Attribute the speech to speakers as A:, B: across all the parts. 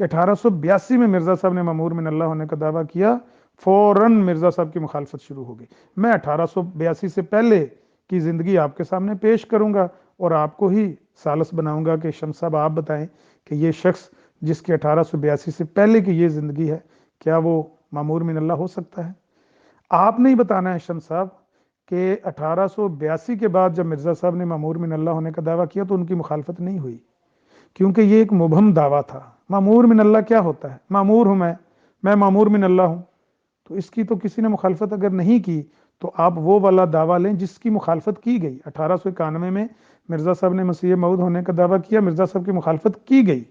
A: کہ 1882 میں مرزا صاحب نے مامور من اللہ ہونے کا دعویٰ کیا، فوراً مرزا صاحب کی مخالفت شروع ہو گئی۔ میں 1882 سے پہلے کی زندگی آپ کے سامنے پیش کروں گا اور آپ کو ہی سالس بناؤں گا کہ شمس صاحب آپ بتائیں کہ یہ شخص جس کی 1882 سے پہلے کی یہ زندگی ہے، کیا وہ مامور من اللہ ہو سکتا ہے؟ آپ نے ہی بتانا ہے شمس صاحب کہ 1882 کے بعد جب مرزا صاحب نے مامور من اللہ ہونے کا دعویٰ کیا تو ان کی مخالفت نہیں ہوئی، کیونکہ یہ ایک مبہم دعویٰ تھا۔ مامور من اللہ کیا ہوتا ہے؟ مامور ہوں میں مامور من اللہ ہوں، تو اس کی تو کسی نے مخالفت اگر نہیں کی تو آپ وہ والا دعویٰ لیں جس کی مخالفت کی گئی۔ 1891 میں مرزا صاحب نے مسیح موعود ہونے کا دعویٰ کیا، مرزا صاحب کی مخالفت کی گئی،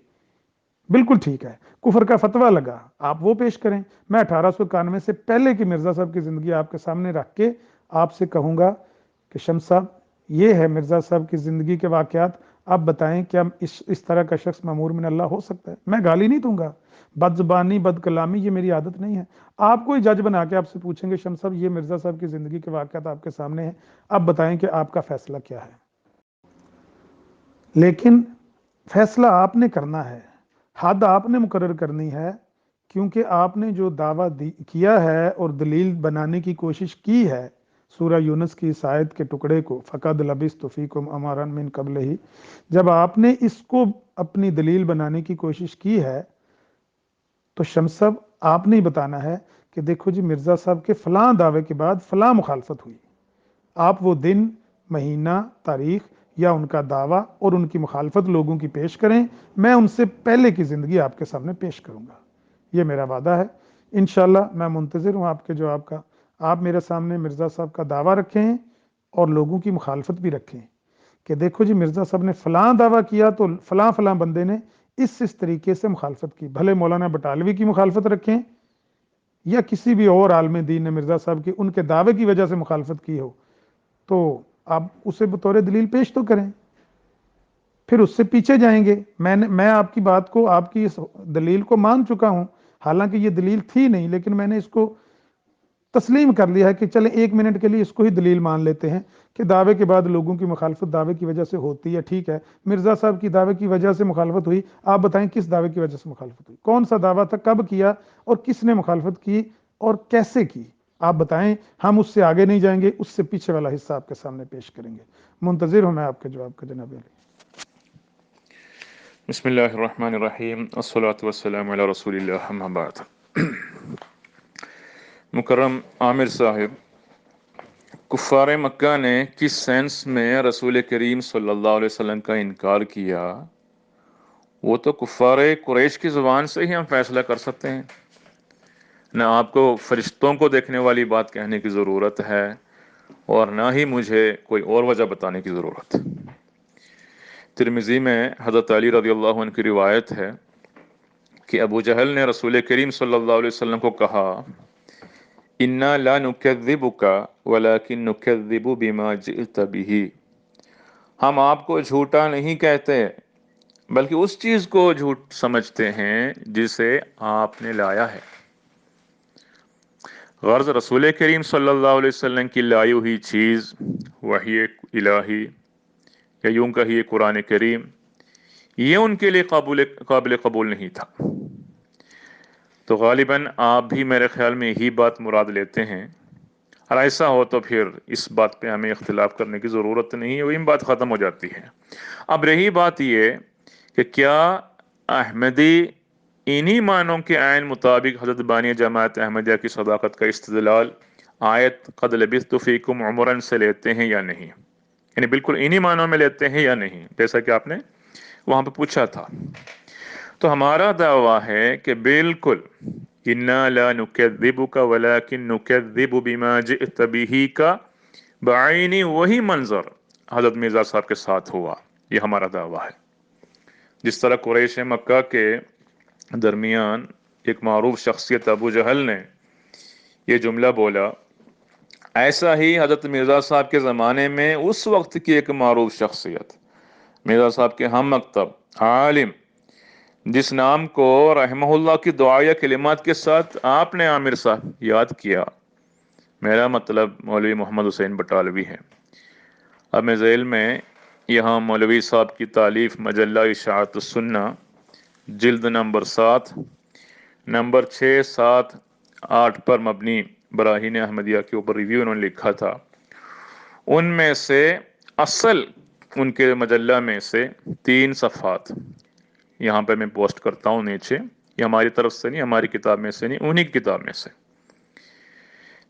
A: بالکل ٹھیک ہے، کفر کا فتویٰ لگا، آپ وہ پیش کریں۔ میں 1891 سے پہلے کی مرزا صاحب کی زندگی آپ کے سامنے رکھ کے آپ سے کہوں گا کہ شمس صاحب یہ ہے مرزا صاحب کی زندگی کے واقعات، آپ بتائیں کیا اس طرح کا شخص مامور من اللہ ہو سکتا ہے؟ میں گالی نہیں دوں گا، بد زبانی بد کلامی یہ میری عادت نہیں ہے۔ آپ کوئی جج بنا کے آپ سے پوچھیں گے شمس صاحب یہ مرزا صاحب کی زندگی کے واقعات آپ کے سامنے ہیں، آپ بتائیں کہ آپ کا فیصلہ کیا ہے؟ لیکن فیصلہ آپ نے کرنا ہے، حد آپ نے مقرر کرنی ہے، کیونکہ آپ نے جو دعویٰ کیا ہے اور دلیل بنانے کی کوشش کی ہے سورہ یونس کی اس آیت کے ٹکڑے کو، فَقَدْ لَبِثْتُ فِيكُمْ عُمَرًا مِّن قَبْلِهِ، جب آپ نے اس کو اپنی دلیل بنانے کی کوشش کی ہے تو شمس صاحب آپ نے ہی بتانا ہے کہ دیکھو جی مرزا صاحب کے فلاں دعوے کے بعد فلاں مخالفت ہوئی، آپ وہ دن، مہینہ، تاریخ یا ان کا دعویٰ اور ان کی مخالفت لوگوں کی پیش کریں، میں ان سے پہلے کی زندگی آپ کے سامنے پیش کروں گا، یہ میرا وعدہ ہے۔ انشاءاللہ میں منتظر ہوں آپ کے جواب کا۔ آپ میرے سامنے مرزا صاحب کا دعویٰ رکھیں اور لوگوں کی مخالفت بھی رکھیں کہ دیکھو جی مرزا صاحب نے فلاں دعویٰ کیا تو فلاں فلاں بندے نے اس طریقے سے مخالفت کی، بھلے مولانا بٹالوی کی مخالفت رکھیں یا کسی بھی اور عالم دین نے مرزا صاحب کی ان کے دعوے کی وجہ سے مخالفت کی ہو تو آپ اسے بطور دلیل پیش تو کریں، پھر اس سے پیچھے جائیں گے۔ میں آپ کی بات کو، آپ کی اس دلیل کو مان چکا ہوں، حالانکہ یہ دلیل تھی نہیں، لیکن میں نے اس کو تسلیم کر لیا ہے کہ چلیں 1 منٹ کے لیے اس کو ہی دلیل مان لیتے ہیں کہ دعوے کے بعد لوگوں کی مخالفت دعوے کی وجہ سے ہوتی ہے، ٹھیک ہے، مرزا صاحب کی دعوے کی وجہ سے مخالفت ہوئی، آپ بتائیں کس دعوے کی وجہ سے مخالفت ہوئی، کون سا دعویٰ تھا، کب کیا اور کس نے مخالفت کی اور کیسے کی، آپ بتائیں، ہم اس سے آگے نہیں جائیں گے، اس سے پیچھے والا حصہ آپ کے سامنے پیش کریں گے۔ منتظر ہوں میں آپ کے جواب کا جناب علی۔
B: بسم اللہ الرحمن الرحیم، الصلاۃ والسلام علی رسول اللہ، اما بعد۔ مکرم عامر صاحب، کفار مکہ نے کس سینس میں رسول کریم صلی اللہ علیہ وسلم کا انکار کیا، وہ تو کفار قریش کی زبان سے ہی ہم فیصلہ کر سکتے ہیں، نہ آپ کو فرشتوں کو دیکھنے والی بات کہنے کی ضرورت ہے اور نہ ہی مجھے کوئی اور وجہ بتانے کی ضرورت۔ ترمذی میں حضرت علی رضی اللہ عنہ کی روایت ہے کہ ابو جہل نے رسول کریم صلی اللہ علیہ وسلم کو کہا، اِنَّا لَا نُكَذِّبُكَ وَلَكِن نُكَذِّبُ بِمَا جِئْتَ بِهِ، ہم آپ کو جھوٹا نہیں کہتے بلکہ اس چیز کو جھوٹ سمجھتے ہیں جسے آپ نے لایا ہے۔ غرض رسول کریم صلی اللہ علیہ وسلم کی لائی ہوئی چیز وحی الہی یا یوں کہیے قرآن کریم، یہ ان کے لیے قابل قبول نہیں تھا۔ تو غالباً آپ بھی میرے خیال میں یہی بات مراد لیتے ہیں، اور ایسا ہو تو پھر اس بات پہ ہمیں اختلاف کرنے کی ضرورت نہیں ہے، وہی بات ختم ہو جاتی ہے۔ اب رہی بات یہ کہ کیا احمدی انہی معنوں کے عین مطابق حضرت بانی جماعت احمدیہ کی صداقت کا استدلال آیت قد لبثت فیکم عمرا سے لیتے ہیں یا نہیں، یعنی بالکل انہی معنوں میں لیتے ہیں یا نہیں، جیسا کہ آپ نے وہاں پہ پوچھا تھا۔ تو ہمارا دعویٰ ہے کہ بالکل اِنَّا لَا نُكَذِّبُكَ وَلَكِن نُكَذِّبُ بِمَا جِئْتَ بِهِ کا بعینی وہی منظر حضرت مرزا صاحب کے ساتھ ہوا، یہ ہمارا دعویٰ ہے۔ جس طرح قریش مکہ کے درمیان ایک معروف شخصیت ابو جہل نے یہ جملہ بولا، ایسا ہی حضرت مرزا صاحب کے زمانے میں اس وقت کی ایک معروف شخصیت، مرزا صاحب کے ہم مکتب عالم، جس نام کو رحمہ اللہ کی دعائیہ کلمات کے ساتھ آپ نے عامر صاحب یاد کیا، میرا مطلب مولوی محمد حسین بٹالوی ہے۔ اب میں ذیل میں یہاں مولوی صاحب کی تالیف مجلہ اشاعت السنہ جلد نمبر 7 نمبر 6 7 8 پر مبنی براہین احمدیہ کے اوپر ریویو انہوں نے لکھا تھا، ان میں سے اصل ان کے مجلہ میں سے 3 صفحات یہاں پہ میں پوسٹ کرتا ہوں نیچے، یہ ہماری طرف سے نہیں، ہماری کتاب میں سے نہیں، انہی کی کتاب میں سے۔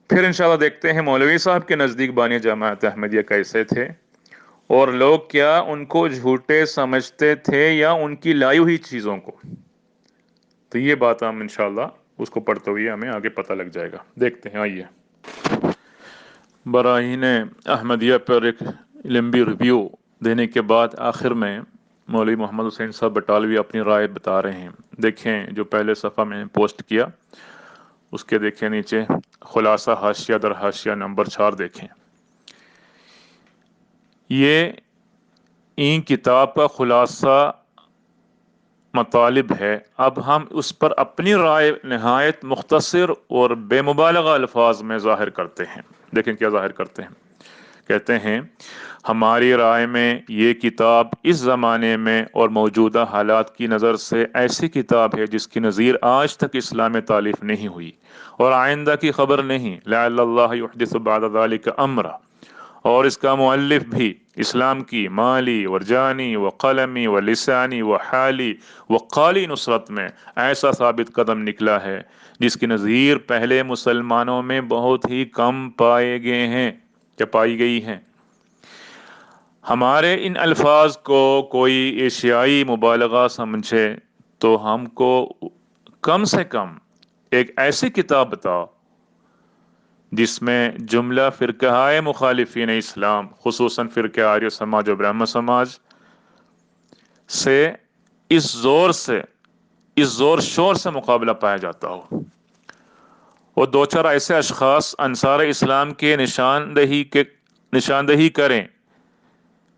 B: پھر انشاءاللہ دیکھتے ہیں مولوی صاحب کے نزدیک بانی جماعت احمدیہ کیسے تھے، اور لوگ کیا ان کو جھوٹے سمجھتے تھے یا ان کی لائی ہوئی چیزوں کو۔ تو یہ بات ہم انشاءاللہ اس کو پڑھتے ہوئے ہمیں آگے پتہ لگ جائے گا۔ دیکھتے ہیں، آئیے۔ براہین احمدیہ پر ایک لمبی ریویو دینے کے بعد آخر میں مولوی محمد حسین صاحب بٹالوی اپنی رائے بتا رہے ہیں۔ دیکھیں جو پہلے صفحہ میں نے پوسٹ کیا اس کے دیکھیں نیچے خلاصہ حاشیہ در حاشیہ نمبر 4 دیکھیں۔ یہ این کتاب کا خلاصہ مطالب ہے، اب ہم اس پر اپنی رائے نہایت مختصر اور بے مبالغہ الفاظ میں ظاہر کرتے ہیں۔ دیکھیں کیا ظاہر کرتے ہیں، کہتے ہیں ہماری رائے میں یہ کتاب اس زمانے میں اور موجودہ حالات کی نظر سے ایسی کتاب ہے جس کی نظیر آج تک اسلام میں تالیف نہیں ہوئی اور آئندہ کی خبر نہیں، لعل اللہ یحدث بعد ذلك امرا، اور اس کا مؤلف بھی اسلام کی مالی و جانی و قلمی و لسانی و حالی و قالی نصرت میں ایسا ثابت قدم نکلا ہے جس کی نظیر پہلے مسلمانوں میں بہت ہی کم پائے گئے ہیں کہ پائی گئی ہیں۔ ہمارے ان الفاظ کو کوئی ایشیائی مبالغہ سمجھے تو ہم کو کم سے کم ایک ایسی کتاب بتاؤ جس میں جملہ فرقہ مخالفین اسلام خصوصاً فرقہ آریہ سماج و برہم سماج سے اس زور شور سے مقابلہ پایا جاتا ہو، وہ 2-4 ایسے اشخاص انصار اسلام کے نشاندہی کریں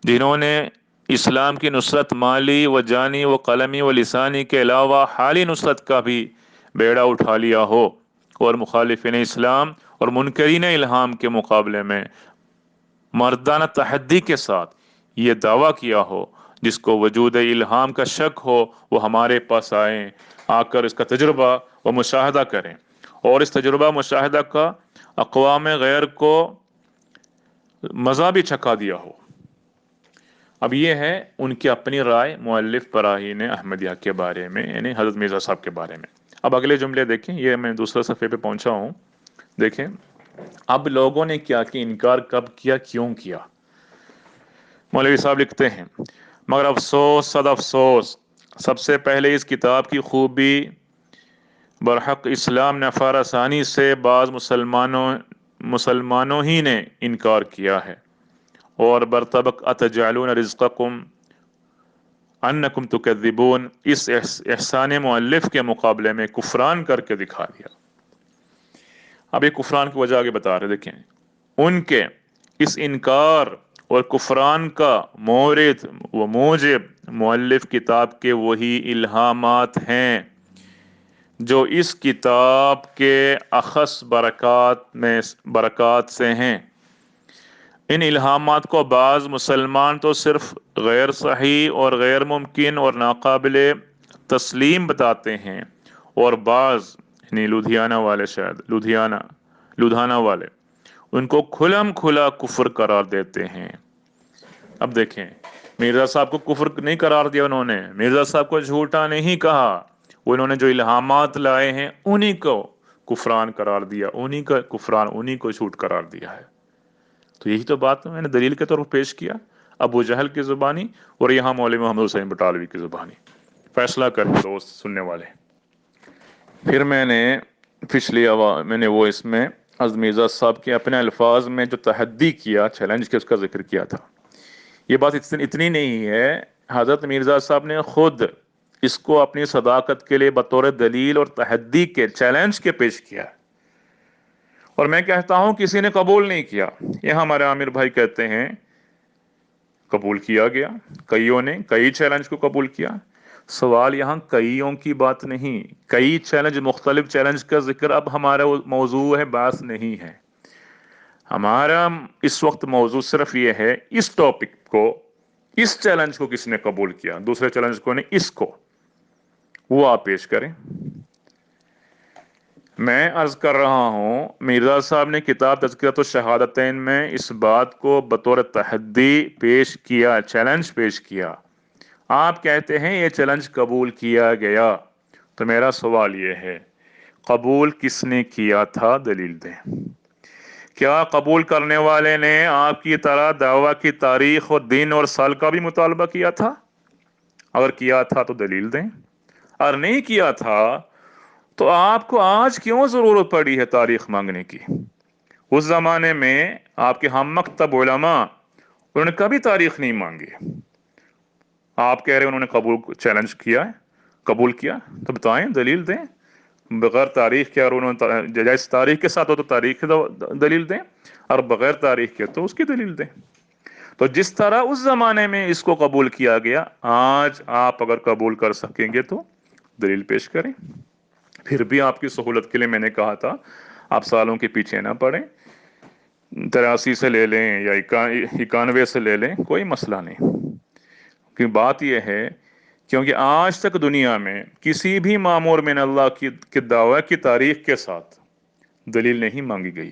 B: جنہوں نے اسلام کی نصرت مالی و جانی و قلمی و لسانی کے علاوہ حالی نصرت کا بھی بیڑا اٹھا لیا ہو، اور مخالفین اسلام اور منکرین الہام کے مقابلے میں مردانہ تحدی کے ساتھ یہ دعویٰ کیا ہو، جس کو وجود الہام کا شک ہو وہ ہمارے پاس آئیں، آ کر اس کا تجربہ و مشاہدہ کریں، اور اس تجربہ مشاہدہ کا اقوام غیر کو مزہ بھی چکھا دیا ہو۔ اب یہ ہے ان کی اپنی رائے مؤلف براہین احمدیہ کے بارے میں، یعنی حضرت مرزا صاحب کے بارے میں۔ اب اگلے جملے دیکھیں، یہ میں دوسرے صفحے پہ پہنچا ہوں، دیکھیں اب لوگوں نے کیا کہ انکار کب کیا، کیوں کیا۔ مولوی صاحب لکھتے ہیں مگر افسوس صد افسوس، سب سے پہلے اس کتاب کی خوبی برحق اسلام نفع رسانی سے بعض مسلمانوں ہی نے انکار کیا ہے، اور برطبق اتجعلون رزقکم انکم تکذبون، اس احسان مؤلف کے مقابلے میں کفران کر کے دکھا دیا۔ اب یہ کفران کی وجہ آگے بتا رہے، دیکھیں ان کے اس انکار اور کفران کا مورد و موجب مؤلف کتاب کے وہی الہامات ہیں جو اس کتاب کے اخص برکات سے ہیں۔ ان الہامات کو بعض مسلمان تو صرف غیر صحیح اور غیر ممکن اور ناقابل تسلیم بتاتے ہیں، اور بعض یعنی لدھیانہ والے، شاید لدھیانہ والے ان کو کھلم کھلا کفر قرار دیتے ہیں۔ اب دیکھیں مرزا صاحب کو کفر نہیں قرار دیا انہوں نے، مرزا صاحب کو جھوٹا نہیں کہا، وہ انہوں نے جو الہامات لائے ہیں انہی کو کفران قرار دیا، انہی کا کفران، انہی کو جھوٹ قرار دیا ہے۔ تو یہی تو بات میں نے دلیل کے طور پر پیش کیا، ابو جہل کی زبانی اور یہاں مولوی محمد حسین بٹالوی کی زبانی۔ فیصلہ کریں دوست سننے والے۔ پھر میں نے وہ اس میں حضرت مرزا صاحب کے اپنے الفاظ میں جو تحدی کیا، چیلنج کے، اس کا ذکر کیا تھا۔ یہ بات اتنی نہیں ہے، حضرت مرزا صاحب نے خود اس کو اپنی صداقت کے لیے بطور دلیل اور تحدی کے، چیلنج کے پیش کیا، اور میں کہتا ہوں کسی نے قبول نہیں کیا۔ یہ ہمارے عامر بھائی کہتے ہیں قبول کیا گیا، کئیوں نے کئی چیلنج کو قبول کیا۔ سوال یہاں کئیوں کی بات نہیں، کئی چیلنج، مختلف چیلنج کا ذکر اب ہمارا موضوع ہے، بات نہیں ہے۔ ہمارا اس وقت موضوع صرف یہ ہے اس ٹاپک کو، اس چیلنج کو کس نے قبول کیا، دوسرے چیلنج کو نہیں، اس کو۔ وہ آپ پیش کریں۔ میں عرض کر رہا ہوں مرزا صاحب نے کتاب تذکرۃ الشہادتین میں اس بات کو بطور تحدی پیش کیا، چیلنج پیش کیا۔ آپ کہتے ہیں یہ چیلنج قبول کیا گیا، تو میرا سوال یہ ہے قبول کس نے کیا تھا؟ دلیل دیں۔ کیا قبول کرنے والے نے آپ کی طرح دعویٰ کی تاریخ اور دن اور سال کا بھی مطالبہ کیا تھا؟ اگر کیا تھا تو دلیل دیں، اور نہیں کیا تھا تو آپ کو آج کیوں ضرورت پڑی ہے تاریخ مانگنے کی؟ اس زمانے میں آپ کے ہم مکتب علماء انہوں نے کبھی تاریخ نہیں مانگی۔ آپ کہہ رہے انہوں نے قبول چیلنج کیا ہے، قبول کیا، تو بتائیں، دلیل دیں۔ بغیر تاریخ کے، اور انہوں نے جیسے تاریخ کے ساتھ ہو تو تاریخ کی دلیل دیں، اور بغیر تاریخ کے تو اس کی دلیل دیں۔ تو جس طرح اس زمانے میں اس کو قبول کیا گیا، آج آپ اگر قبول کر سکیں گے تو دلیل پیش کریں۔ پھر بھی آپ کی سہولت کے لیے میں نے کہا تھا آپ سالوں کے پیچھے نہ پڑیں، 83 سے لے لیں یا 91 سے لے لیں، کوئی مسئلہ نہیں۔ کہ بات یہ ہے کیونکہ آج تک دنیا میں کسی بھی مامور من اللہ کی دعوی کی تاریخ کے ساتھ دلیل نہیں مانگی گئی۔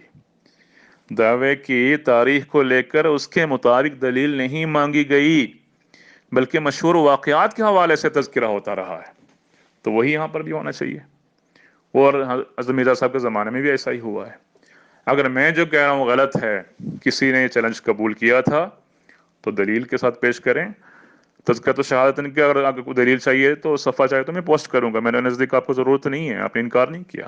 B: دعوے کی تاریخ کو لے کر اس کے مطابق دلیل نہیں مانگی گئی، بلکہ مشہور واقعات کے حوالے سے تذکرہ ہوتا رہا ہے۔ تو وہی یہاں پر بھی ہونا چاہیے، اور حضرت مرزا صاحب کے زمانے میں بھی ایسا ہی ہوا ہے۔ اگر میں جو کہہ رہا ہوں غلط ہے، کسی نے یہ چیلنج قبول کیا تھا تو دلیل کے ساتھ پیش کریں۔ تذکرۃ الشہادتین کی اگر کوئی دلیل چاہیے تو صفحہ چاہے تو میں پوسٹ کروں گا، میرے نزدیک آپ کو ضرورت نہیں ہے، آپ نے انکار نہیں کیا۔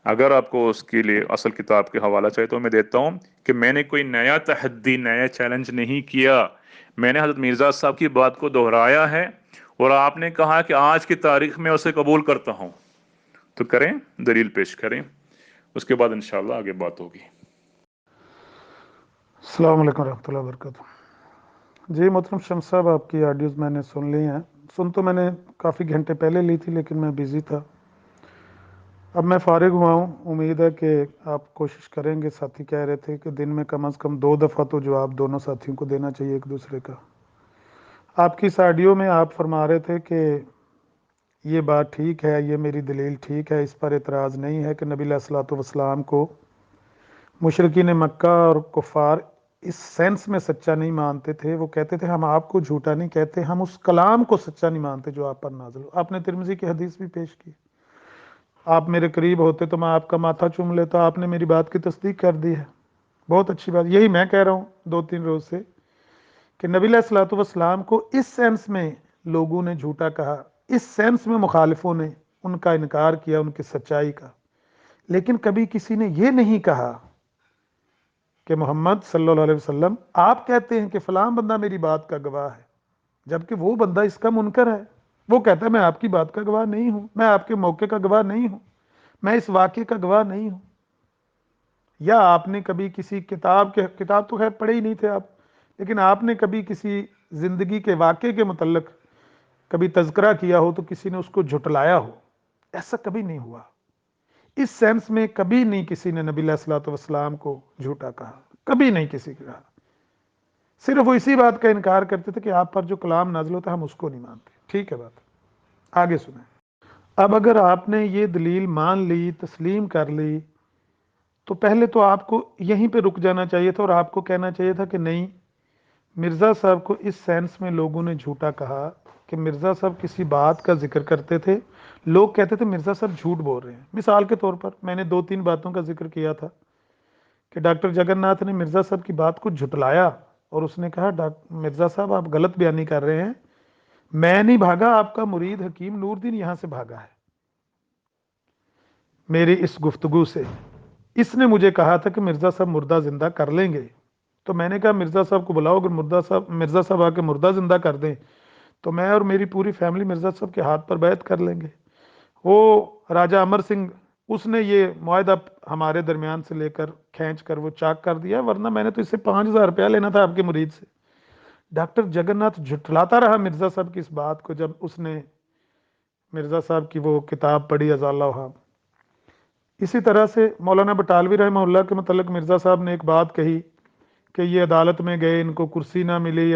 B: اگر آپ کو اس کے لیے اصل کتاب کے حوالہ چاہیے تو میں دیتا ہوں کہ میں نے کوئی نیا تحدی، نیا چیلنج نہیں کیا، میں نے حضرت مرزا صاحب کی بات کو دہرایا ہے، اور آپ نے کہا کہ آج کی تاریخ میں اسے قبول کرتا ہوں، تو کریں، دلیل پیش کریں، اس کے بعد انشاءاللہ آگے بات ہوگی۔
A: السلام علیکم ورحمۃ اللہ وبرکاتہ۔ جی محترم شمس صاحب، آپ کی آڈیوز میں نے سن لی ہیں۔ سن تو میں نے کافی گھنٹے پہلے لی تھی، لیکن میں بزی تھا، اب میں فارغ ہوا ہوں۔ امید ہے کہ آپ کوشش کریں گے، ساتھی کہہ رہے تھے کہ دن میں کم از کم 2 دفعہ تو جواب دونوں ساتھیوں کو دینا چاہیے ایک دوسرے کا۔ آپ کی اس آڈیو میں آپ فرما رہے تھے کہ یہ بات ٹھیک ہے، یہ میری دلیل ٹھیک ہے، اس پر اعتراض نہیں ہے کہ نبی علیہ الصلوۃ والسلام کو مشرکین مکہ اور کفار اس سینس میں سچا نہیں مانتے تھے، وہ کہتے تھے ہم آپ کو جھوٹا نہیں کہتے، ہم اس کلام کو سچا نہیں مانتے جو آپ پر نازل ہو۔ آپ نے ترمذی کی حدیث بھی پیش کی، آپ میرے قریب ہوتے تو میں آپ کا ماتھا چوم لیتا، آپ نے میری بات کی تصدیق کر دی ہے۔ بہت اچھی بات، یہی میں کہہ رہا ہوں 2-3 روز سے کہ نبی علیہ الصلوۃ والسلام کو اس سینس میں لوگوں نے جھوٹا کہا، اس سینس میں مخالفوں نے ان کا انکار کیا، ان کی سچائی کا، لیکن کبھی کسی نے یہ نہیں کہا کہ محمد صلی اللہ علیہ وسلم آپ کہتے ہیں کہ فلاں بندہ میری بات کا گواہ ہے، جبکہ وہ بندہ اس کا منکر ہے۔ وہ کہتا ہے میں آپ کی بات کا گواہ نہیں ہوں، میں آپ کے موقع کا گواہ نہیں ہوں، میں اس واقعے کا گواہ نہیں ہوں۔ یا آپ نے کبھی کسی کتاب تو خیر پڑھے ہی نہیں تھے آپ، لیکن آپ نے کبھی کسی زندگی کے واقعے کے متعلق کبھی تذکرہ کیا ہو تو کسی نے اس کو جھٹلایا ہو، ایسا کبھی نہیں ہوا۔ اس سینس میں کبھی نہیں کسی نے نبی علیہ الصلوۃ والسلام کو جھوٹا کہا، کبھی نہیں کسی نے کہا۔ صرف وہ اسی بات کا انکار کرتے تھے کہ آپ پر جو کلام نازل ہوتا ہے ہم اس کو نہیں مانتے۔ ٹھیک ہے بات، آگے سنیں۔ اب اگر آپ نے یہ دلیل مان لی، تسلیم کر لی، تو پہلے تو آپ کو یہیں پہ رک جانا چاہیے تھا اور آپ کو کہنا چاہیے تھا کہ نہیں، مرزا صاحب کو اس سینس میں لوگوں نے جھوٹا کہا کہ مرزا صاحب کسی بات کا ذکر کرتے تھے، لوگ کہتے تھے مرزا صاحب جھوٹ بول رہے ہیں۔ مثال کے طور پر میں نے 2-3 باتوں کا ذکر کیا تھا کہ ڈاکٹر جگن ناتھ نے مرزا صاحب کی بات کو جھٹلایا، اور اس نے کہا مرزا صاحب آپ غلط بیانی کر رہے ہیں، میں نہیں بھاگا، آپ کا مرید حکیم نور دین یہاں سے بھاگا ہے میری اس گفتگو سے، اس نے مجھے کہا تھا کہ مرزا صاحب مردہ زندہ کر لیں گے، تو میں نے کہا مرزا صاحب کو بلاؤ، اگر مرزا صاحب آ کے مردہ زندہ کر دیں تو میں اور میری پوری فیملی مرزا صاحب کے ہاتھ پر بیعت کر لیں گے۔ وہ راجہ امر سنگھ، اس نے یہ معاہدہ ہمارے درمیان سے لے کر کھینچ کر وہ چاک کر دیا، ورنہ میں نے تو اس سے 5000 روپیہ لینا تھا آپ کے مرید سے۔ ڈاکٹر جگن ناتھ جھٹلاتا رہا مرزا صاحب کی اس بات کو، جب اس نے مرزا صاحب کی وہ کتاب پڑھی ازال اللہ۔ اسی طرح سے مولانا بٹالوی رحمہ اللہ کے متعلق مرزا صاحب نے ایک بات کہی کہ یہ عدالت میں گئے، ان کو کرسی نہ ملی،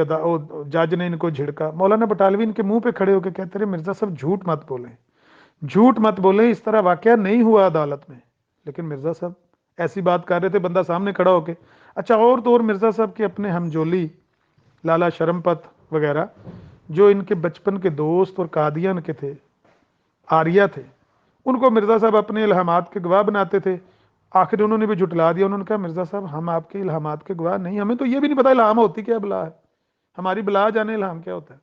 A: جج نے ان کو جھڑکا، مولانا بٹالوی ان کے منہ پہ کھڑے ہو کے کہتے رہے مرزا صاحب جھوٹ مت بولیں، جھوٹ مت بولیں، اس طرح واقعہ نہیں ہوا عدالت میں. لیکن مرزا صاحب ایسی بات کر رہے تھے، بندہ سامنے کھڑا ہو کے. اچھا، اور تو اور مرزا صاحب کے اپنے ہمجولی لالا شرم پت وغیرہ، جو ان کے بچپن کے دوست اور قادیان کے تھے، آریہ تھے، ان کو مرزا صاحب اپنے الہامات کے گواہ بناتے تھے. آخر انہوں نے بھی جھٹلا دیا، انہوں نے کہا مرزا صاحب ہم آپ کے الہامات کے گواہ نہیں، ہمیں تو یہ بھی نہیں پتا الہام ہوتی کیا بلا ہے، ہماری بلا جانے الہام کیا ہوتا ہے.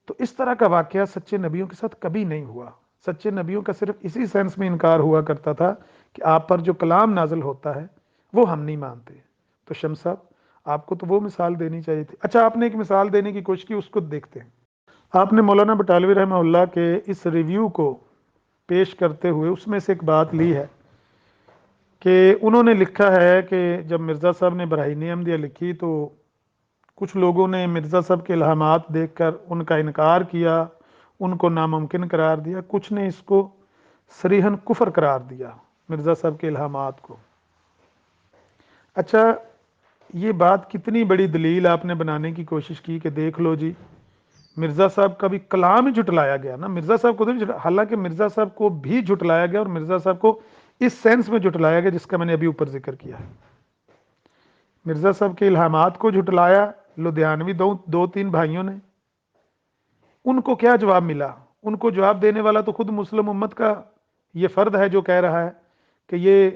A: تو اس طرح کا واقعہ سچے نبیوں کے ساتھ کبھی نہیں ہوا. سچے نبیوں کا صرف اسی سینس میں انکار ہوا کرتا تھا کہ آپ پر جو کلام نازل ہوتا ہے وہ ہم نہیں مانتے. تو شمس صاحب آپ کو تو وہ مثال دینی چاہیے تھی. اچھا، آپ نے ایک مثال دینے کی کوشش کی، اس کو دیکھتے ہیں. آپ نے مولانا بٹالوی رحمہ اللہ کے اس ریویو کو پیش کرتے ہوئے اس میں سے ایک بات لی ہے کہ انہوں نے لکھا ہے کہ جب مرزا صاحب نے براہین احمدیہ لکھی تو کچھ لوگوں نے مرزا صاحب کے الہامات دیکھ کر ان کا انکار کیا، ان کو ناممکن قرار دیا. کچھ نے اس کو صریحاً کفر قرار دیا مرزا صاحب کے الہامات کو. اچھا، یہ بات کتنی بڑی دلیل آپ نے بنانے کی کوشش کی کہ دیکھ لو جی مرزا صاحب کا بھی کلام ہی جھٹلایا گیا نا. مرزا صاحب کو حالانکہ مرزا صاحب کو بھی جھٹلایا گیا، اور مرزا صاحب کو اس سینس میں جھٹلایا گیا جس کا میں نے ابھی اوپر ذکر کیا ہے. مرزا صاحب کے الہامات کو جھٹلایا لدھیانوی دو تین بھائیوں نے. ان کو کیا جواب ملا؟ ان کو جواب دینے والا تو خود مسلم امت کا یہ فرد ہے جو کہہ رہا ہے کہ یہ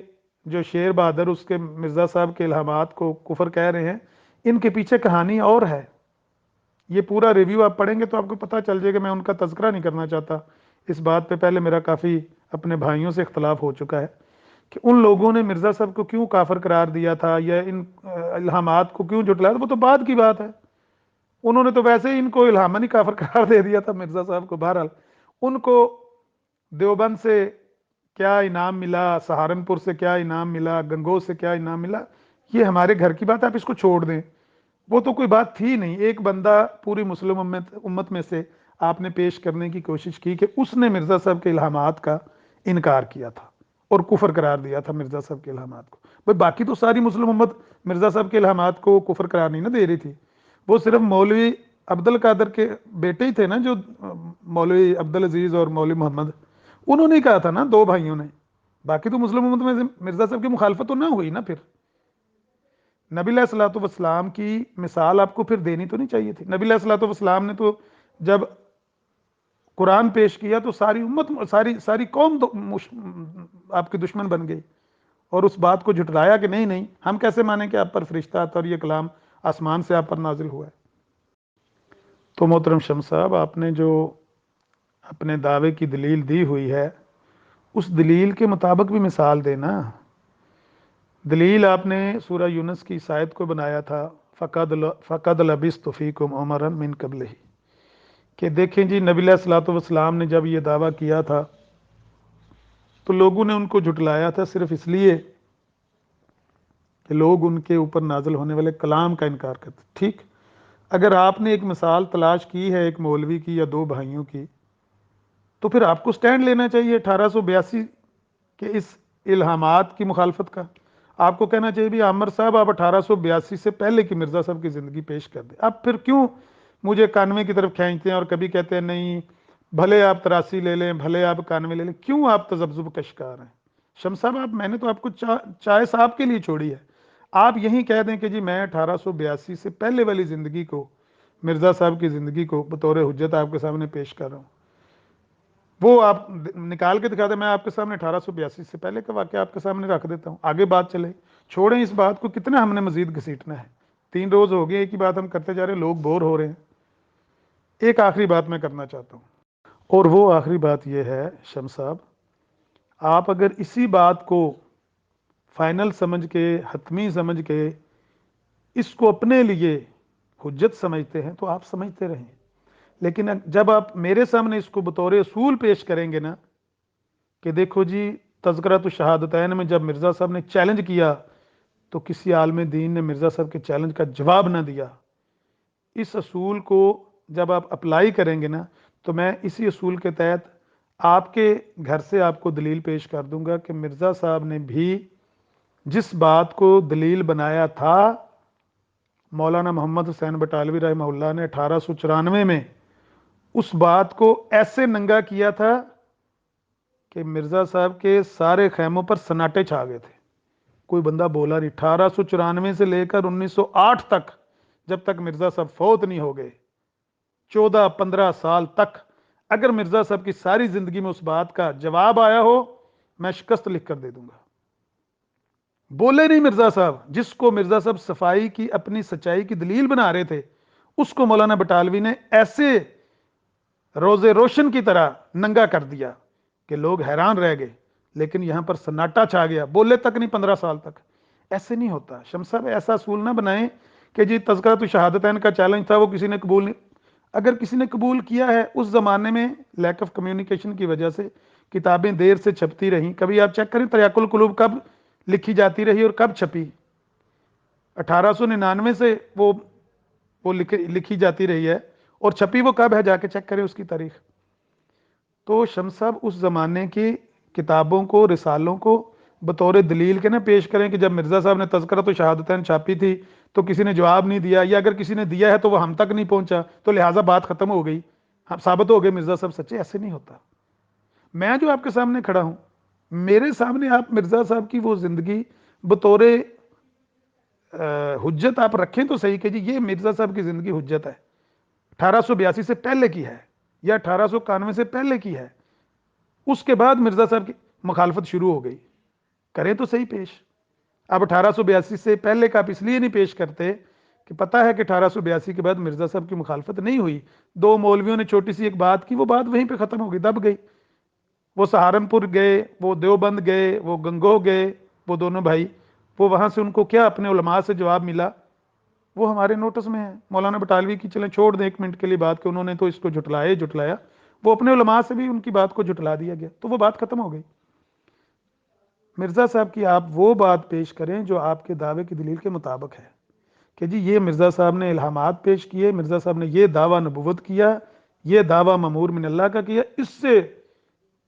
A: جو شیر بہادر اس کے مرزا صاحب کے الہامات کو کفر کہہ رہے ہیں، ان کے پیچھے کہانی اور ہے. یہ پورا ریویو آپ پڑھیں گے تو آپ کو پتہ چل جائے گا. میں ان کا تذکرہ نہیں کرنا چاہتا، اس بات پہ پہلے میرا کافی اپنے بھائیوں سے اختلاف ہو چکا ہے کہ ان لوگوں نے مرزا صاحب کو کیوں کافر قرار دیا تھا یا ان الہامات کو کیوں جھٹلایا. وہ تو بعد کی بات ہے، انہوں نے تو ویسے ہی ان کو الہامہ نہیں کافر قرار دے دیا تھا مرزا صاحب کو. بہرحال ان کو دیوبند سے کیا انعام ملا، سہارنپور سے کیا انعام ملا، گنگو سے کیا انعام ملا، یہ ہمارے گھر کی بات ہے، آپ اس کو چھوڑ دیں. وہ تو کوئی بات تھی نہیں. ایک بندہ پوری مسلم امت میں سے آپ نے پیش کرنے کی کوشش کی کہ اس نے مرزا صاحب کے الہامات کا انکار کیا تھا اور کفر قرار دیا تھا مرزا صاحب کے الہامات کو. بھائی باقی تو ساری مسلم امت مرزا صاحب کے الہامات کو کفر قرار نہیں نہ دے رہی تھی. وہ صرف مولوی عبد القادر کے بیٹے ہی تھے نا، جو مولوی عبد العزیز اور مولوی محمد، انہوں نے کہا تھا نا، دو بھائیوں نے. باقی تو مسلم امت میں سے مرزا صاحب کی مخالفت تو نہ ہوئی نا. پھر نبی علیہ الصلوۃ والسلام کی مثال آپ کو پھر دینی تو نہیں چاہیے تھی. نبی علیہ الصلوۃ والسلام نے تو جب قرآن پیش کیا تو ساری امت، ساری قوم آپ کے دشمن بن گئی، اور اس بات کو جھٹلایا کہ نہیں نہیں، ہم کیسے مانیں کہ آپ پر فرشتہ آتا اور یہ کلام آسمان سے آپ پر نازل ہوا ہے. تو محترم شمس صاحب، آپ نے جو اپنے دعوے کی دلیل دی ہوئی ہے اس دلیل کے مطابق بھی مثال دینا. دلیل آپ نے سورہ یونس کی اس آیت کو بنایا تھا، فقد لبثت فیکم عمرا من قبلہ، کہ دیکھیں جی نبی علیہ الصلوۃ والسلام نے جب یہ دعویٰ کیا تھا تو لوگوں نے ان کو جھٹلایا تھا صرف اس لیے کہ لوگ ان کے اوپر نازل ہونے والے کلام کا انکار کرتے. ٹھیک، اگر آپ نے ایک مثال تلاش کی ہے ایک مولوی کی یا دو بھائیوں کی، تو پھر آپ کو سٹینڈ لینا چاہیے 1882 کے اس الہامات کی مخالفت کا. آپ کو کہنا چاہیے بھی عامر صاحب آپ 1882 سے پہلے کی مرزا صاحب کی زندگی پیش کر دیں. آپ پھر کیوں مجھے کانوے کی طرف کھینچتے ہیں اور کبھی کہتے ہیں نہیں بھلے آپ 83 لے لیں، بھلے آپ کانوے لے لیں. کیوں آپ تذبذب کا شکار ہیں؟ شمس صاحب، میں نے تو آپ کو چائے صاحب کے لیے چھوڑی ہے. آپ یہی کہہ دیں کہ جی میں 1882 سے پہلے والی زندگی کو، مرزا صاحب کی زندگی کو بطور حجت آپ کے سامنے پیش کر رہا ہوں. وہ آپ نکال کے دکھا دیں، میں آپ کے سامنے 1882 سے پہلے کا واقعہ آپ کے سامنے رکھ دیتا ہوں. آگے بات چلے، چھوڑیں اس بات کو، کتنا ہم نے مزید گھسیٹنا ہے. 3 روز ہو گئے ایک ہی بات ہم کرتے جا رہے ہیں، لوگ بور ہو رہے ہیں. ایک آخری بات میں کرنا چاہتا ہوں، اور وہ آخری بات یہ ہے شمس صاحب، آپ اگر اسی بات کو فائنل سمجھ کے، حتمی سمجھ کے، اس کو اپنے لیے حجت سمجھتے ہیں تو آپ سمجھتے رہیں. لیکن جب آپ میرے سامنے اس کو بطور اصول پیش کریں گے نا کہ دیکھو جی تذکرۃ الشہادتین میں جب مرزا صاحب نے چیلنج کیا تو کسی عالم دین نے مرزا صاحب کے چیلنج کا جواب نہ دیا، اس اصول کو جب آپ اپلائی کریں گے نا تو میں اسی اصول کے تحت آپ کے گھر سے آپ کو دلیل پیش کر دوں گا کہ مرزا صاحب نے بھی جس بات کو دلیل بنایا تھا مولانا محمد حسین بٹالوی رحمہ اللہ نے 1894 میں اس بات کو ایسے ننگا کیا تھا کہ مرزا صاحب کے سارے خیموں پر سناٹے چھا گئے تھے، کوئی بندہ بولا نہیں۔ 1894 سے لے کر 1908 تک، جب تک مرزا صاحب فوت نہیں ہو گئے، 14-15 سال تک، اگر مرزا صاحب کی ساری زندگی میں اس بات کا جواب آیا ہو، میں شکست لکھ کر دے دوں گا۔ بولے نہیں مرزا صاحب، جس کو مرزا صاحب صفائی کی اپنی سچائی کی دلیل بنا رہے تھے، اس کو مولانا بٹالوی نے ایسے روزے روشن کی طرح ننگا کر دیا کہ لوگ حیران رہ گئے، لیکن یہاں پر سناٹا چھا گیا، بولے تک نہیں 15 سال تک۔ ایسے نہیں ہوتا شمس صاحب، ایسا اصول نہ بنائیں کہ جی تذکرۃ الشہادتین کا چیلنج تھا، وہ کسی نے قبول نہیں۔ اگر کسی نے قبول کیا ہے، اس زمانے میں لیک آف کمیونیکیشن کی وجہ سے کتابیں دیر سے چھپتی رہیں، کبھی آپ چیک کریں تریاق القلوب کب لکھی جاتی رہی اور کب چھپی، 1899 سے وہ لکھی جاتی رہی ہے، اور چھپی وہ کب ہے، جا کے چیک کریں اس کی تاریخ۔ تو شمس صاحب اس زمانے کی کتابوں کو، رسالوں کو بطور دلیل کے نہ پیش کریں کہ جب مرزا صاحب نے تذکرۃ الشہادتین چھاپی تھی تو کسی نے جواب نہیں دیا، یا اگر کسی نے دیا ہے تو وہ ہم تک نہیں پہنچا، تو لہٰذا بات ختم ہو گئی، ہم ثابت ہو گئے مرزا صاحب سچے۔ ایسے نہیں ہوتا۔ میں جو آپ کے سامنے کھڑا ہوں، میرے سامنے آپ مرزا صاحب کی وہ زندگی بطور حجت آپ رکھیں تو صحیح کہ جی یہ مرزا صاحب کی زندگی حجت ہے، 1882 سے پہلے کی ہے یا 1891 سے پہلے کی ہے، اس کے بعد مرزا صاحب کی مخالفت شروع ہو گئی، کریں تو صحیح پیش۔ اب 1882 سے پہلے کا آپ اس لیے نہیں پیش کرتے کہ پتہ ہے کہ 1882 کے بعد مرزا صاحب کی مخالفت نہیں ہوئی، دو مولویوں نے چھوٹی سی ایک بات کی، وہ بات وہیں پہ ختم ہو گئی، دب گئی۔ وہ سہارنپور گئے، وہ دیوبند گئے، وہ گنگوہ گئے، وہ دونوں بھائی، وہ وہاں سے ان کو کیا اپنے علماء سے جواب ملا، وہ ہمارے نوٹس میں ہے۔ مولانا بٹالوی کی چلیں چھوڑ دیں ایک منٹ کے لیے بات کہ انہوں نے تو اس کو جھٹلایا ہی جھٹلایا، وہ اپنے علماء سے بھی ان کی بات کو جھٹلا دیا گیا، تو وہ بات ختم ہو گئی۔ مرزا صاحب کی آپ وہ بات پیش کریں جو آپ کے دعوے کی دلیل کے مطابق ہے کہ جی یہ مرزا صاحب نے الہامات پیش کیے، مرزا صاحب نے یہ دعویٰ نبوت کیا، یہ دعویٰ مامور من اللہ کا کیا، اس سے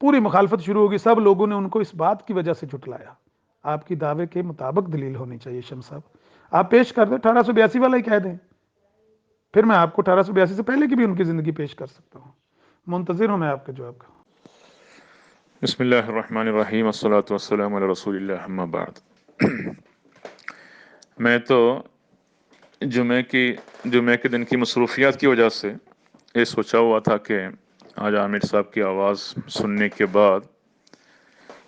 A: پوری مخالفت شروع ہوگی، سب لوگوں نے ان کو اس بات کی وجہ سے جھٹلایا۔ آپ کی دعوے کے مطابق دلیل ہونی چاہیے شمس صاحب، آپ پیش کر دیں، 1882 والا ہی کہہ دیں، پھر میں آپ کو 1882 سے پہلے کی بھی ان کی زندگی پیش کر سکتا ہوں۔ منتظر ہوں میں آپ کے جواب کا۔
B: بسم اللہ الرحمن الرحیم، والصلاة والسلام علی رسول اللہ، اما بعد۔ میں تو جمعے کے دن کی مصروفیات کی وجہ سے یہ سوچا ہوا تھا کہ آج عامر صاحب کی آواز سننے کے بعد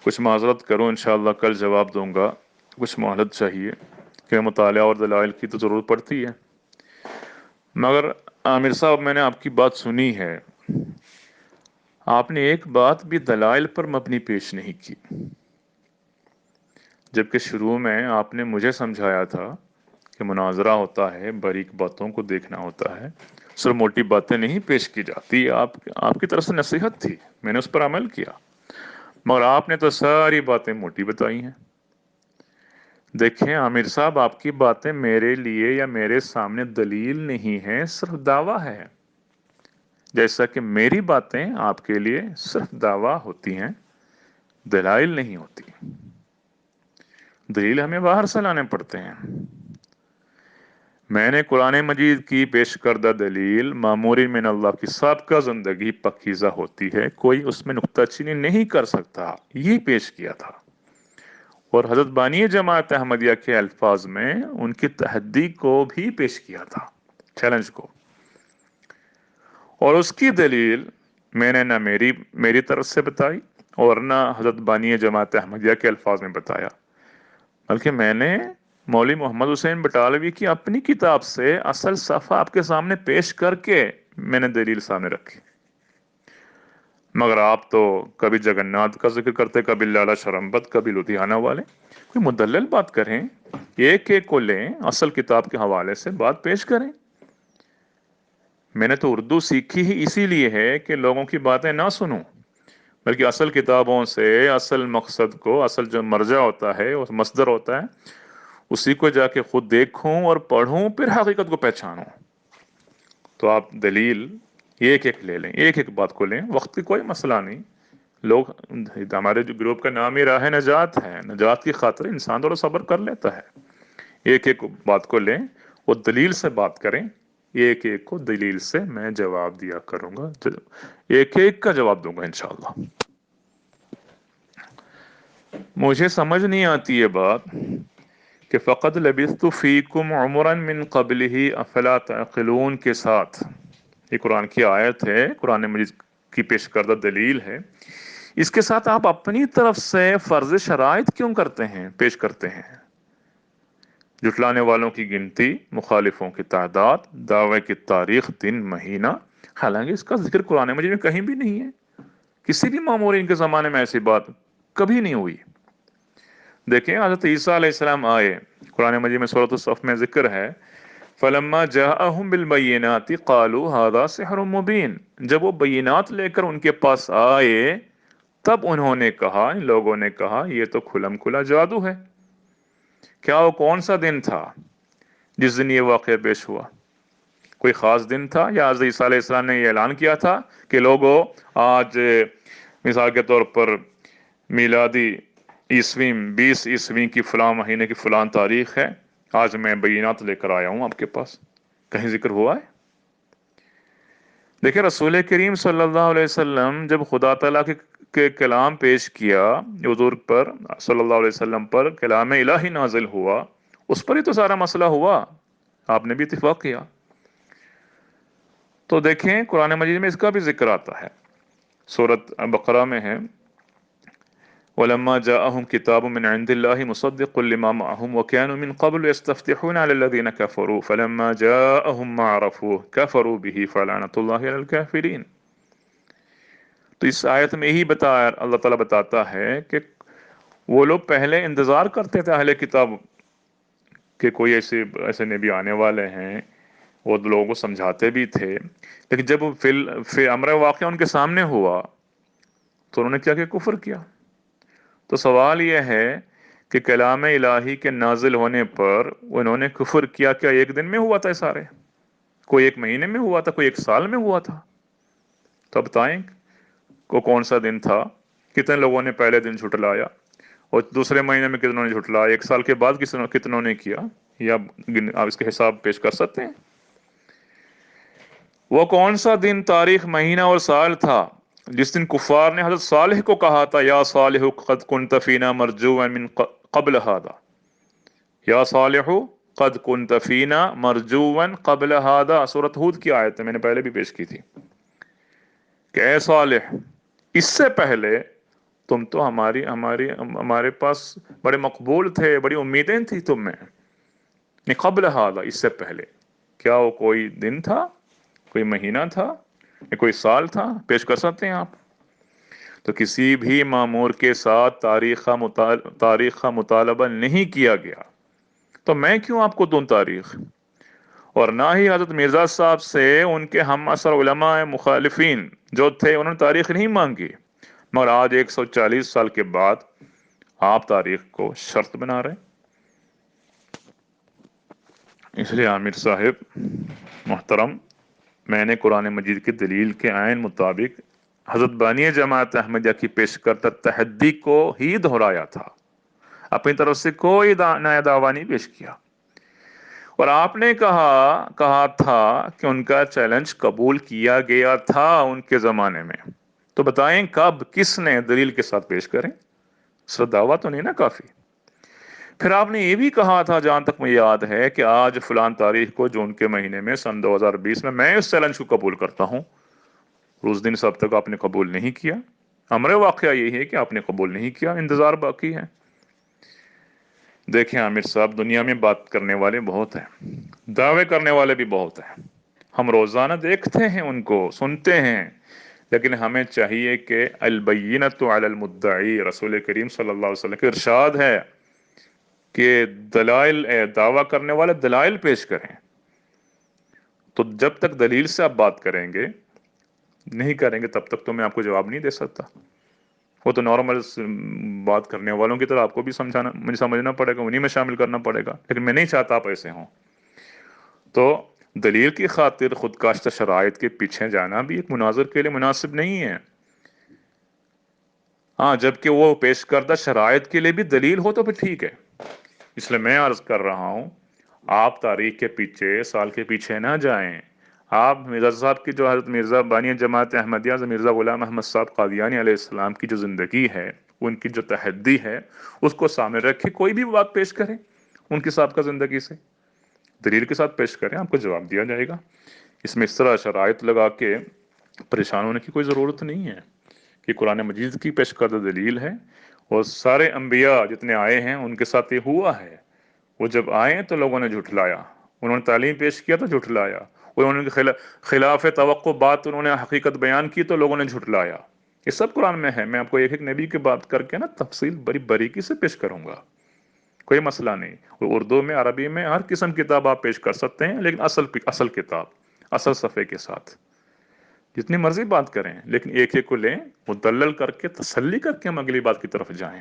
B: کچھ معذرت کروں، انشاءاللہ کل جواب دوں گا، کچھ مہلت چاہیے کہ مطالعہ اور دلائل کی تو ضرورت پڑتی ہے۔ مگر عامر صاحب، میں نے آپ کی بات سنی ہے، آپ نے ایک بات بھی دلائل پر مبنی پیش نہیں کی، جبکہ شروع میں آپ نے مجھے سمجھایا تھا کہ مناظرہ ہوتا ہے، باریک باتوں کو دیکھنا ہوتا ہے، صرف موٹی باتیں نہیں پیش کی جاتی۔ آپ کی طرف سے نصیحت تھی، میں نے اس پر عمل کیا، مگر آپ نے تو ساری باتیں موٹی بتائی ہیں۔ دیکھیں عامر صاحب، آپ کی باتیں میرے لیے یا میرے سامنے دلیل نہیں ہیں، صرف دعویٰ ہے، جیسا کہ میری باتیں آپ کے لیے صرف دعویٰ ہوتی ہیں، دلائل نہیں ہوتی۔ دلیل ہمیں باہر سے لانے پڑتے ہیں۔ میں نے قرآن مجید کی پیش کردہ دلیل مامور من اللہ کی سابقہ زندگی پکیزہ ہوتی ہے، کوئی اس میں نکتہ چینی نہیں کر سکتا، یہ پیش کیا تھا، اور حضرت بانی جماعت احمدیہ کے الفاظ میں ان کی تحدی کو بھی پیش کیا تھا، چیلنج کو، اور اس کی دلیل میں نے نہ میری طرف سے بتائی اور نہ حضرت بانی جماعت احمدیہ کے الفاظ میں بتایا، بلکہ میں نے مولوی محمد حسین بٹالوی کی اپنی کتاب سے اصل صفحہ آپ کے سامنے پیش کر کے میں نے دلیل سامنے رکھی۔ مگر آپ تو کبھی جگناتھ کا ذکر کرتے، کبھی لالا شرمبت، کبھی لدھیانہ والے، کوئی مدلل بات کریں، ایک ایک کو لیں، اصل کتاب کے حوالے سے بات پیش کریں۔ میں نے تو اردو سیکھی ہی اسی لیے ہے کہ لوگوں کی باتیں نہ سنوں، بلکہ اصل کتابوں سے اصل مقصد کو، اصل جو مرجع ہوتا ہے اور مصدر ہوتا ہے، اسی کو جا کے خود دیکھوں اور پڑھوں، پھر حقیقت کو پہچانوں۔ تو آپ دلیل ایک ایک لے لیں، ایک ایک بات کو لیں، وقت کی کوئی مسئلہ نہیں۔ لوگ، ہمارے جو گروپ کا نام ہی راہ نجات ہے، نجات کی خاطر انسان تو صبر کر لیتا ہے، ایک ایک بات کو لیں وہ دلیل سے بات کریں، ایک ایک کو دلیل سے میں جواب دیا کروں گا، ایک ایک کا جواب دوں گا انشاءاللہ۔ مجھے سمجھ نہیں آتی یہ بات کہ فقط لبثت فیکم عمرا من قبلہ افلا تعقلون کے ساتھ، یہ قرآن کی آیت ہے، قرآن مجید کی پیش کردہ دلیل ہے، اس کے ساتھ آپ اپنی طرف سے فرض شرائط کیوں کرتے ہیں، پیش کرتے ہیں؟ جھٹلانے والوں کی گنتی، مخالفوں کی تعداد، دعوے کی تاریخ، دن، مہینہ، حالانکہ اس کا ذکر قرآن مجید میں کہیں بھی نہیں ہے، کسی بھی مامورین کے زمانے میں ایسی بات کبھی نہیں ہوئی۔ دیکھیں حضرت عیسیٰ علیہ السلام آئے، قرآن مجید میں سورۃ الصف میں ذکر ہے، فَلَمَّا جَاءَهُم بِالْبَيِّنَاتِ قَالُوا هَذَا سِحْرٌ مُبِينٌ، جب وہ بینات لے کر ان کے پاس آئے تب انہوں نے کہا، ان لوگوں نے کہا یہ تو کھلم کھلا جادو ہے۔ کیا وہ کون سا دن تھا جس دن یہ واقعہ پیش ہوا؟ کوئی خاص دن تھا، یا حضرت عیسیٰ علیہ السلام نے یہ اعلان کیا تھا کہ لوگوں آج مثال کے طور پر میلادی عیسوی 20 عیسوی کی فلاں مہینے کی فلاں تاریخ ہے، آج میں بینات لے کر آیا ہوں آپ کے پاس؟ کہیں ذکر ہوا ہے؟ دیکھیں رسول کریم صلی اللہ علیہ وسلم جب خدا تعالیٰ کے کلام پیش کیا، حضور پر صلی اللہ علیہ وسلم پر کلام الہی نازل ہوا، اس پر ہی تو سارا مسئلہ ہوا، آپ نے بھی اتفاق کیا۔ تو دیکھیں قرآن مجید میں اس کا بھی ذکر آتا ہے، سورۃ بقرہ میں ہے، وَلَمَّا جَاءَهُمْ كِتَابٌ مِّنْ عِندِ اللَّهِ مُصَدِّقٌ لِّمَا مَعَهُمْ وَكَانُوا مِن قَبْلُ يَسْتَفْتِحُونَ عَلَى الَّذِينَ كَفَرُوا فَلَمَّا جَاءَهُم مَّا عَرَفُوا كَفَرُوا بِهِ فَلَعْنَةُ اللَّهِ عَلَى الْكَافِرِينَ۔ تو اس آیت میں یہی بتایا، اللہ تعالیٰ بتاتا ہے کہ وہ لوگ پہلے انتظار کرتے تھے اہل کتاب کہ کوئی ایسے نبی آنے والے ہیں، وہ لوگوں کو سمجھاتے بھی تھے، لیکن جب پھر امر واقعہ ان کے سامنے ہوا تو انہوں نے کیا کہ کفر کیا۔ تو سوال یہ ہے کہ کلام الہی کے نازل ہونے پر انہوں نے کفر کیا، کیا ایک دن میں ہوا تھا؟ سارے کوئی ایک مہینے میں ہوا تھا، کوئی ایک سال میں ہوا تھا؟ تو بتائیں کو کون سا دن تھا، کتنے لوگوں نے پہلے دن جھٹلایا، اور دوسرے مہینے میں کتنوں نے جھٹلایا، ایک سال کے بعد کتنوں نے کیا، یا آپ اس کے حساب پیش کر سکتے ہیں؟ وہ کون سا دن، تاریخ، مہینہ اور سال تھا جس دن کفار نے حضرت صالح کو کہا تھا یا صالح قد كنت فينا مرجوا من قبل هذا، یا صالح قد كنت فينا مرجوا قبل هذا، سورۃ ہود کی آیت ہے، میں نے پہلے بھی پیش کی تھی کہ اے صالح اس سے پہلے تم تو ہمارے پاس بڑے مقبول تھے، بڑی امیدیں تھی تم میں، قبل هذا اس سے پہلے۔ کیا وہ کوئی دن تھا، کوئی مہینہ تھا، یا کوئی سال تھا؟ پیش کر سکتے ہیں آپ؟ تو کسی بھی مامور کے ساتھ تاریخ کا مطالبہ نہیں کیا گیا، تو میں کیوں آپ کو دوں تاریخ؟ اور نہ ہی حضرت مرزا صاحب سے ان کے ہم عصر علماء مخالفین جو تھے انہوں نے تاریخ نہیں مانگی، مگر آج 140 سال کے بعد آپ تاریخ کو شرط بنا رہے ہیں۔ اس لیے عامر صاحب محترم، میں نے قرآن مجید کی دلیل کے عین مطابق حضرت بانی جماعت احمدیہ کی پیش کردہ تحدی کو ہی دہرایا تھا، اپنی طرف سے کوئی نیا دعویٰ نہیں پیش کیا، اور آپ نے کہا تھا کہ ان کا چیلنج قبول کیا گیا تھا ان کے زمانے میں، تو بتائیں کب، کس نے، دلیل کے ساتھ پیش کریں، صرف دعویٰ تو نہیں نا کافی۔ پھر آپ نے یہ بھی کہا تھا، جہاں تک مجھے یاد ہے، کہ آج فلان تاریخ کو جون کے مہینے میں سن 2020 میں اس چیلنج کو قبول کرتا ہوں، اس دن سے اب تک آپ نے قبول نہیں کیا۔ امر واقعہ یہی ہے کہ آپ نے قبول نہیں کیا، انتظار باقی ہے۔ دیکھیں عامر صاحب، دنیا میں بات کرنے والے بہت ہیں، دعوے کرنے والے بھی بہت ہیں، ہم روزانہ دیکھتے ہیں، ان کو سنتے ہیں، لیکن ہمیں چاہیے کہ البینۃ علی المدعی، رسول کریم صلی اللہ علیہ وسلم کا ارشاد ہے کہ دلائل، دعویٰ کرنے والے دلائل پیش کریں۔ تو جب تک دلیل سے آپ بات کریں گے، نہیں کریں گے، تب تک تو میں آپ کو جواب نہیں دے سکتا۔ وہ تو نارمل بات کرنے والوں کی طرح آپ کو بھی مجھے سمجھنا پڑے گا، انہیں میں شامل کرنا پڑے گا، لیکن میں نہیں چاہتا آپ ایسے ہوں۔ تو دلیل کی خاطر خود کاشتہ شرائط کے پیچھے جانا بھی ایک مناظر کے لیے مناسب نہیں ہے۔ ہاں، جبکہ وہ پیش کردہ شرائط کے لیے بھی دلیل ہو تو پھر ٹھیک ہے۔ اس لیے میں عرض کر رہا ہوں، آپ تاریخ کے پیچھے، سال کے پیچھے نہ جائیں. آپ مرزا صاحب کی جو حضرت مرزا بانی جماعت احمدیہ مرزا غلام احمد صاحب قادیانی علیہ السلام کی جو زندگی ہے، ان کی جو تحدی ہے، اس کو سامنے رکھے. کوئی بھی بات پیش کریں ان کی سابقہ زندگی سے، دلیل کے ساتھ پیش کریں، آپ کو جواب دیا جائے گا. اس میں اس طرح شرائط لگا کے پریشان ہونے کی کوئی ضرورت نہیں ہے کہ قرآن مجید کی پیش کردہ دلیل ہے اور سارے انبیاء جتنے آئے ہیں ان کے ساتھ یہ ہوا ہے. وہ جب آئے تو لوگوں نے جھٹلایا، انہوں نے تعلیم پیش کیا تو جھٹلایا، انہوں نے خلاف توقع بات انہوں نے حقیقت بیان کی تو لوگوں نے جھٹلایا. یہ سب قرآن میں ہے. میں آپ کو ایک ایک نبی کی بات کر کے نا تفصیل بڑی باریکی سے پیش کروں گا، کوئی مسئلہ نہیں. اردو میں، عربی میں، ہر قسم کی کتاب آپ پیش کر سکتے ہیں، لیکن اصل کتاب، اصل صفحے کے ساتھ جتنی مرضی بات کریں، لیکن ایک ایک کو لیں، مدلل کر کے تسلی کر کے ہم اگلی بات کی طرف جائیں.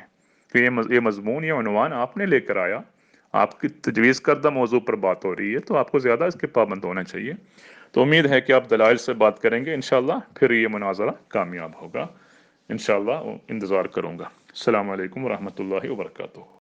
B: کہ یہ مضمون یا عنوان آپ نے لے کر آیا، آپ کی تجویز کردہ موضوع پر بات ہو رہی ہے، تو آپ کو زیادہ اس کے پابند ہونا چاہیے. تو امید ہے کہ آپ دلائل سے بات کریں گے انشاءاللہ، پھر یہ مناظرہ کامیاب ہوگا انشاءاللہ. انتظار کروں گا. السلام علیکم ورحمۃ اللہ وبرکاتہ.